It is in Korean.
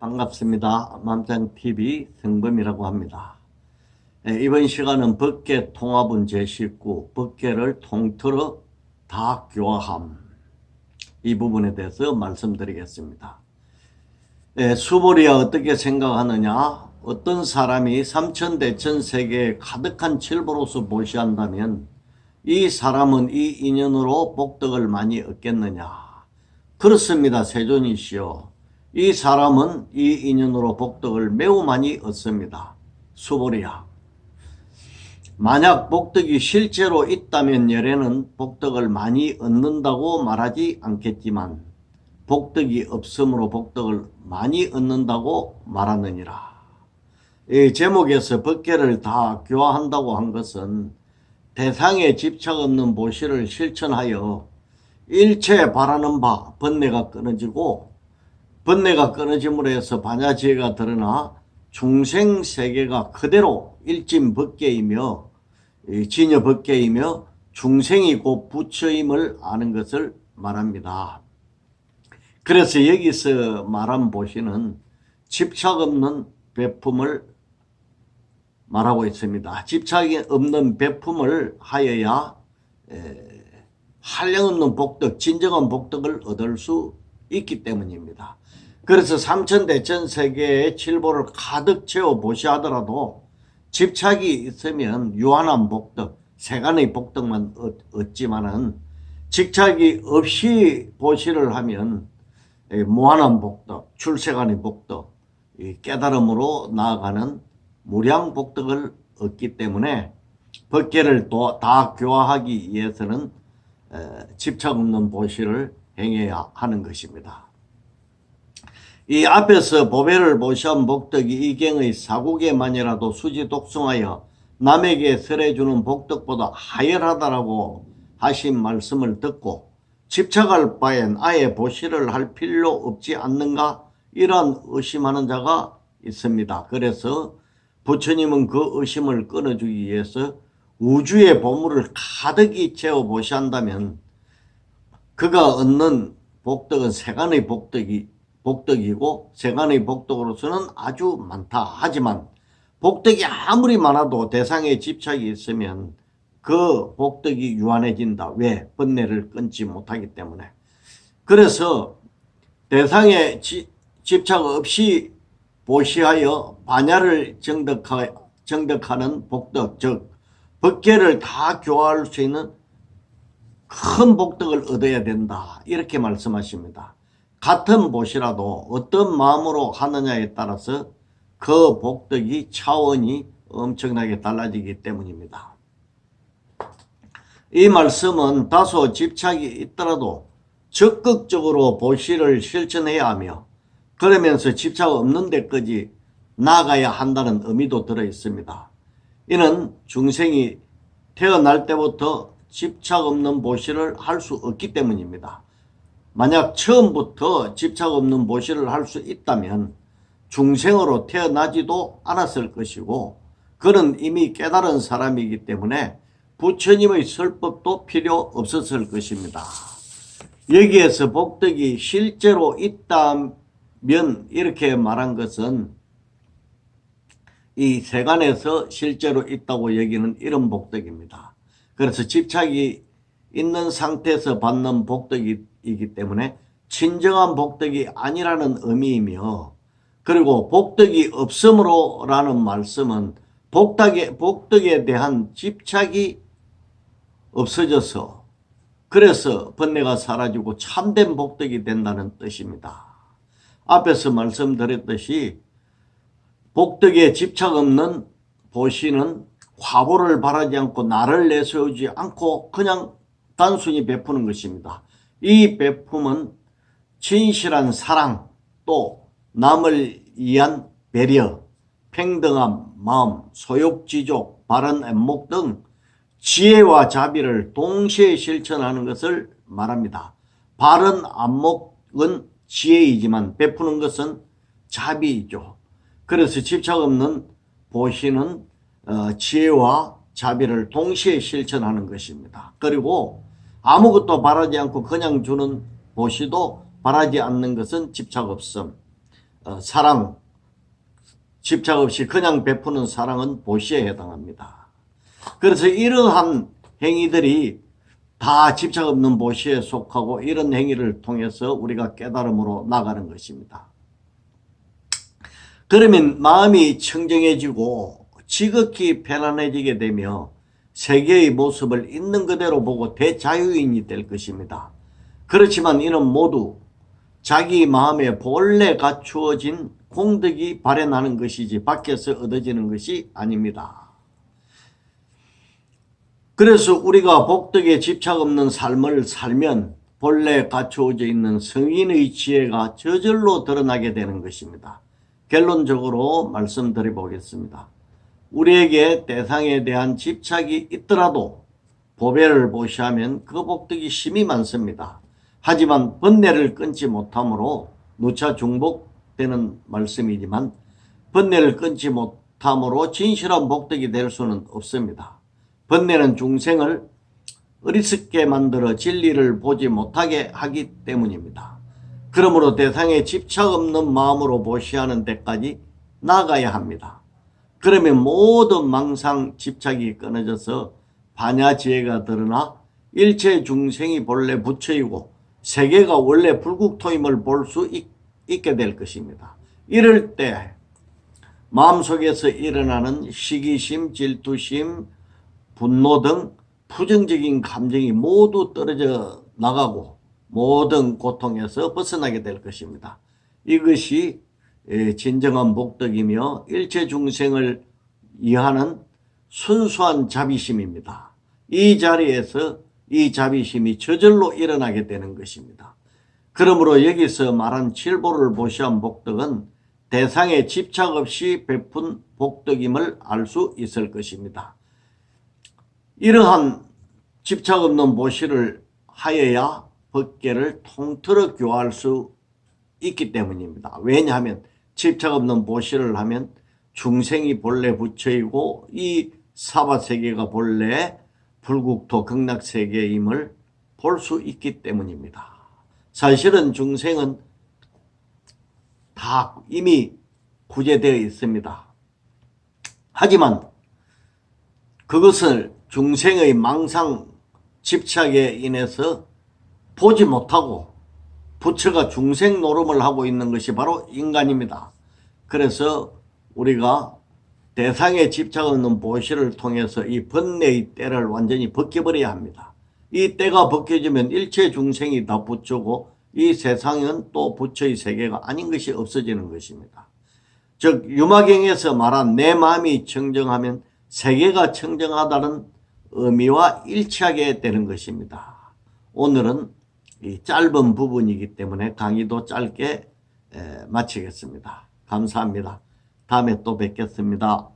반갑습니다. 맘짱TV 성범이라고 합니다. 이번 시간은 법계 통합은 제19 법계를 통틀어 다 교화함, 이 부분에 대해서 말씀드리겠습니다. 수보리야 어떻게 생각하느냐? 어떤 사람이 삼천대천세계에 가득한 칠보로서 보시한다면 이 사람은 이 인연으로 복덕을 많이 얻겠느냐? 그렇습니다. 세존이시여. 이 사람은 이 인연으로 복덕을 매우 많이 얻습니다. 수보리야. 만약 복덕이 실제로 있다면 열애는 복덕을 많이 얻는다고 말하지 않겠지만 복덕이 없으므로 복덕을 많이 얻는다고 말하느니라. 이 제목에서 법계를 다 교화한다고 한 것은 대상에 집착 없는 보시를 실천하여 일체 바라는 바 번뇌가 끊어지고 번뇌가 끊어짐으로 해서 반야지혜가 드러나 중생세계가 그대로 일진법계이며 진여법계이며 중생이 곧 부처임을 아는 것을 말합니다. 그래서 여기서 말한 보시는 집착 없는 베품을 말하고 있습니다. 집착이 없는 베품을 하여야 한량없는 복덕, 진정한 복덕을 얻을 수 있기 때문입니다. 그래서 삼천대천세계의 칠보를 가득 채워 보시하더라도 집착이 있으면 유한한 복덕, 세간의 복덕만 얻지만은 집착이 없이 보시를 하면 무한한 복덕, 출세간의 복덕, 깨달음으로 나아가는 무량 복덕을 얻기 때문에 법계를 다 교화하기 위해서는 집착 없는 보시를 행해야 하는 것입니다. 이 앞에서 보배를 보시한 복덕이 이경의 사국에만이라도 수지 독송하여 남에게 설해주는 복덕보다 하열하다라고 하신 말씀을 듣고 집착할 바엔 아예 보시를 할 필요 없지 않는가, 이런 의심하는 자가 있습니다. 그래서 부처님은 그 의심을 끊어주기 위해서 우주의 보물을 가득히 채워 보시한다면 그가 얻는 복덕은 세간의 복덕이고 세간의 복덕으로서는 아주 많다. 하지만 복덕이 아무리 많아도 대상에 집착이 있으면 그 복덕이 유한해진다. 왜? 번뇌를 끊지 못하기 때문에. 그래서 대상에 집착 없이 보시하여 반야를 정덕하는 복덕, 즉 법계를 다 교화할 수 있는 큰 복덕을 얻어야 된다. 이렇게 말씀하십니다. 같은 보시라도 어떤 마음으로 하느냐에 따라서 그 복덕이 차원이 엄청나게 달라지기 때문입니다. 이 말씀은 다소 집착이 있더라도 적극적으로 보시를 실천해야 하며 그러면서 집착 없는 데까지 나아가야 한다는 의미도 들어 있습니다. 이는 중생이 태어날 때부터 집착 없는 보시를 할 수 없기 때문입니다. 만약 처음부터 집착 없는 보시를 할 수 있다면 중생으로 태어나지도 않았을 것이고 그는 이미 깨달은 사람이기 때문에 부처님의 설법도 필요 없었을 것입니다. 여기에서 복덕이 실제로 있다면 이렇게 말한 것은 이 세간에서 실제로 있다고 여기는 이런 복덕입니다. 그래서 집착이 있는 상태에서 받는 복덕이기 때문에 진정한 복덕이 아니라는 의미이며, 그리고 복덕이 없음으로 라는 말씀은 복덕에 대한 집착이 없어져서 그래서 번뇌가 사라지고 참된 복덕이 된다는 뜻입니다. 앞에서 말씀드렸듯이 복덕에 집착 없는 보시는 화보를 바라지 않고 나를 내세우지 않고 그냥 단순히 베푸는 것입니다. 이 베품은 진실한 사랑, 또 남을 위한 배려, 평등한 마음, 소욕지족, 바른 안목 등 지혜와 자비를 동시에 실천하는 것을 말합니다. 바른 안목은 지혜이지만 베푸는 것은 자비이죠. 그래서 집착 없는 보시는 지혜와 자비를 동시에 실천하는 것입니다. 그리고 아무것도 바라지 않고 그냥 주는 보시도 바라지 않는 것은 집착 없음. 사랑, 집착 없이 그냥 베푸는 사랑은 보시에 해당합니다. 그래서 이러한 행위들이 다 집착 없는 보시에 속하고 이런 행위를 통해서 우리가 깨달음으로 나가는 것입니다. 그러면 마음이 청정해지고 지극히 편안해지게 되며 세계의 모습을 있는 그대로 보고 대자유인이 될 것입니다. 그렇지만 이는 모두 자기 마음에 본래 갖추어진 공덕이 발현하는 것이지 밖에서 얻어지는 것이 아닙니다. 그래서 우리가 복덕에 집착 없는 삶을 살면 본래 갖추어져 있는 성인의 지혜가 저절로 드러나게 되는 것입니다. 결론적으로 말씀드려 보겠습니다. 우리에게 대상에 대한 집착이 있더라도 보배를 보시하면 그 복덕이 심이 많습니다. 하지만 번뇌를 끊지 못함으로 누차 중복되는 말씀이지만 번뇌를 끊지 못함으로 진실한 복덕이 될 수는 없습니다. 번뇌는 중생을 어리석게 만들어 진리를 보지 못하게 하기 때문입니다. 그러므로 대상에 집착 없는 마음으로 보시하는 데까지 나아가야 합니다. 그러면 모든 망상 집착이 끊어져서 반야지혜가 드러나 일체 중생이 본래 부처이고 세계가 원래 불국토임을 볼 수 있게 될 것입니다. 이럴 때 마음속에서 일어나는 시기심, 질투심, 분노 등 부정적인 감정이 모두 떨어져 나가고 모든 고통에서 벗어나게 될 것입니다. 이것이 진정한 복덕이며 일체 중생을 이해하는 순수한 자비심입니다. 이 자리에서 이 자비심이 저절로 일어나게 되는 것입니다. 그러므로 여기서 말한 칠보를 보시한 복덕은 대상에 집착 없이 베푼 복덕임을 알 수 있을 것입니다. 이러한 집착 없는 보시를 하여야 법계를 통틀어 교화할 수 있기 때문입니다. 왜냐하면 집착 없는 보시를 하면 중생이 본래 부처이고 이 사바세계가 본래 불국토 극락세계임을 볼 수 있기 때문입니다. 사실은 중생은 다 이미 구제되어 있습니다. 하지만 그것을 중생의 망상 집착에 인해서 보지 못하고 부처가 중생 노름을 하고 있는 것이 바로 인간입니다. 그래서 우리가 대상에 집착 없는 보시를 통해서 이 번뇌의 때를 완전히 벗겨버려야 합니다. 이 때가 벗겨지면 일체 중생이 다 부처고 이 세상은 또 부처의 세계가 아닌 것이 없어지는 것입니다. 즉 유마경에서 말한 내 마음이 청정하면 세계가 청정하다는 의미와 일치하게 되는 것입니다. 오늘은 이 짧은 부분이기 때문에 강의도 짧게 마치겠습니다. 감사합니다. 다음에 또 뵙겠습니다.